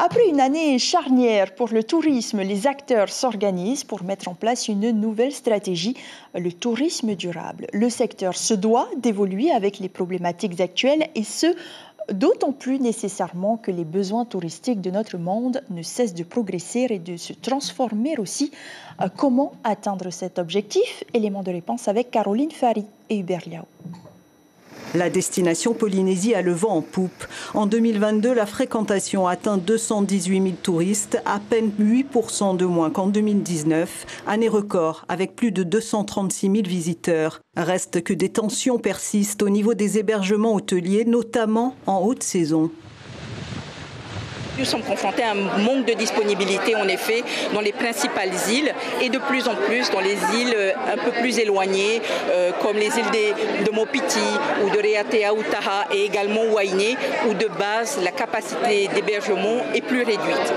Après une année charnière pour le tourisme, les acteurs s'organisent pour mettre en place une nouvelle stratégie, le tourisme durable. Le secteur se doit d'évoluer avec les problématiques actuelles et ce, d'autant plus nécessairement que les besoins touristiques de notre monde ne cessent de progresser et de se transformer aussi. Comment atteindre cet objectif? Élément de réponse avec Caroline Fary et Hubert Liao. La destination Polynésie a le vent en poupe. En 2022, la fréquentation atteint 218 000 touristes, à peine 8% de moins qu'en 2019. Année record, avec plus de 236 000 visiteurs. Reste que des tensions persistent au niveau des hébergements hôteliers, notamment en haute saison. Nous sommes confrontés à un manque de disponibilité, en effet, dans les principales îles et de plus en plus dans les îles un peu plus éloignées, comme les îles de Mopiti ou de Reatea ou Taha et également Wainé, où de base la capacité d'hébergement est plus réduite.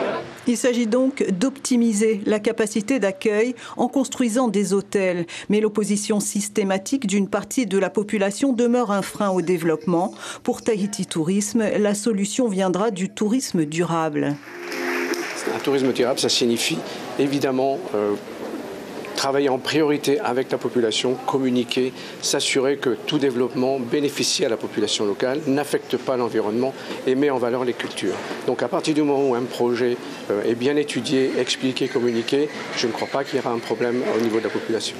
Il s'agit donc d'optimiser la capacité d'accueil en construisant des hôtels. Mais l'opposition systématique d'une partie de la population demeure un frein au développement. Pour Tahiti Tourisme, la solution viendra du tourisme durable. Un tourisme durable, ça signifie évidemment travailler en priorité avec la population, communiquer, s'assurer que tout développement bénéficie à la population locale, n'affecte pas l'environnement et met en valeur les cultures. Donc à partir du moment où un projet est bien étudié, expliqué, communiqué, je ne crois pas qu'il y aura un problème au niveau de la population.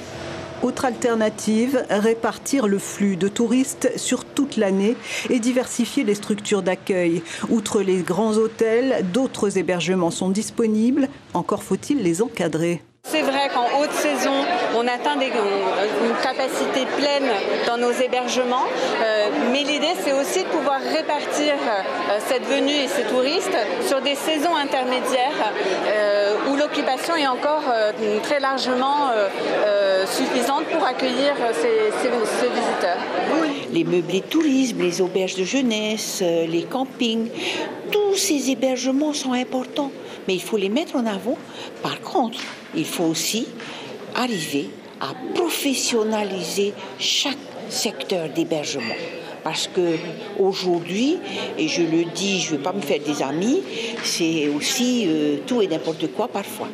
Autre alternative, répartir le flux de touristes sur toute l'année et diversifier les structures d'accueil. Outre les grands hôtels, d'autres hébergements sont disponibles, encore faut-il les encadrer. C'est vrai qu'en haute saison, on atteint une capacité pleine dans nos hébergements, mais l'idée c'est aussi de pouvoir répartir cette venue et ces touristes sur des saisons intermédiaires où l'occupation est encore très largement suffisante pour accueillir ces visiteurs. Les meublés de tourisme, les auberges de jeunesse, les campings, tous ces hébergements sont importants, mais il faut les mettre en avant. Par contre, il faut aussi arriver à professionnaliser chaque secteur d'hébergement. Parce qu'aujourd'hui, et je le dis, je ne veux pas me faire des amis, c'est aussi tout et n'importe quoi parfois.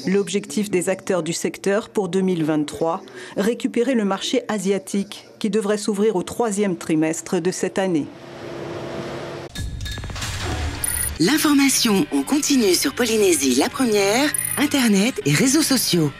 L'objectif des acteurs du secteur pour 2023, récupérer le marché asiatique qui devrait s'ouvrir au 3e trimestre de cette année. L'information en continu sur Polynésie la première, Internet et réseaux sociaux.